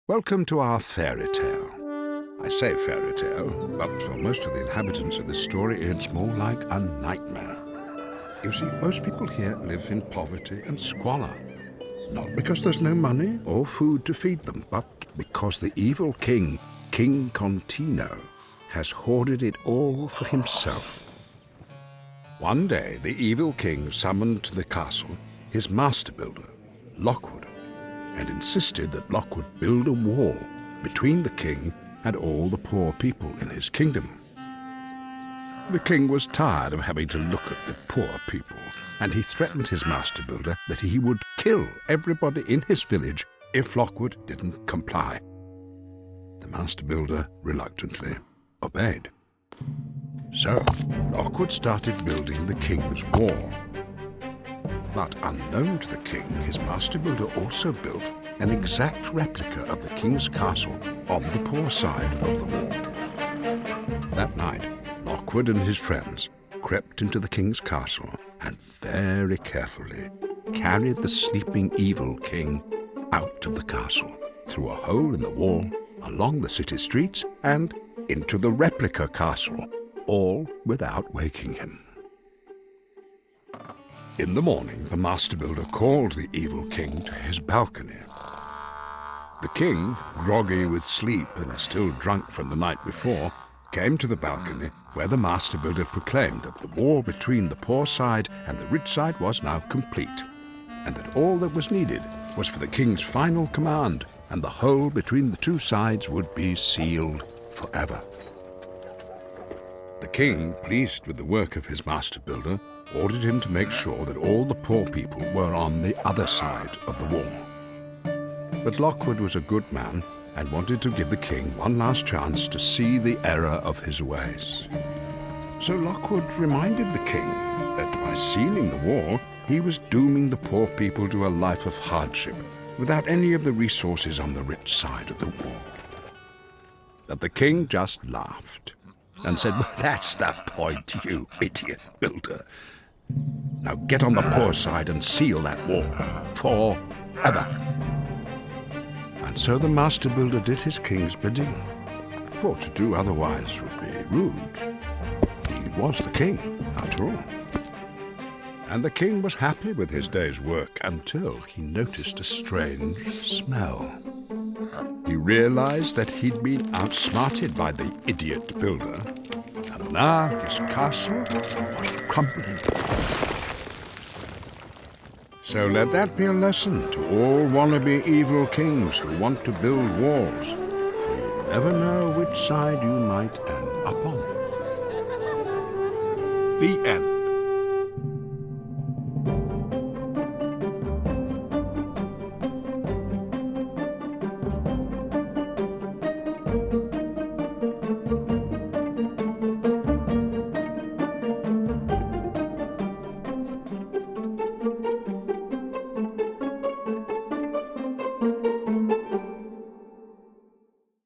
Welcome to our fairy tale. I say fairy tale, but for most of the inhabitants of this story, it's more like a nightmare. You see, most people here live in poverty and squalor. Not because there's no money or food to feed them, but because the evil king, King Contino, has hoarded it all for himself. One day, the evil king summoned to the castle his master builder, Lockwood, and insisted that Lockwood build a wall between the king and all the poor people in his kingdom. The king was tired of having to look at the poor people, and he threatened his master builder that he would kill everybody in his village if Lockwood didn't comply. The master builder reluctantly obeyed. So, Lockwood started building the king's wall. But unknown to the king, his master builder also built an exact replica of the king's castle on the poor side of the wall. That night, Lockwood and his friends crept into the king's castle and very carefully carried the sleeping evil king out of the castle, through a hole in the wall, along the city streets, and into the replica castle, all without waking him. In the morning, the master builder called the evil king to his balcony. The king, groggy with sleep and still drunk from the night before, came to the balcony where the master builder proclaimed that the wall between the poor side and the rich side was now complete, and that all that was needed was for the king's final command, and the hole between the two sides would be sealed forever. The king, pleased with the work of his master builder, ordered him to make sure that all the poor people were on the other side of the wall. But Lockwood was a good man and wanted to give the king one last chance to see the error of his ways. So Lockwood reminded the king that by sealing the wall, he was dooming the poor people to a life of hardship without any of the resources on the rich side of the wall. But the king just laughed and said, "Well, that's the point, you idiot builder. Now get on the poor side and seal that wall forever." And so the master builder did his king's bidding, for to do otherwise would be rude. He was the king, after all. And the king was happy with his day's work until he noticed a strange smell. He realized that he'd been outsmarted by the idiot builder, and now his castle was crumbling. So let that be a lesson to all wannabe evil kings who want to build walls, for you never know which side you might end up on. The end.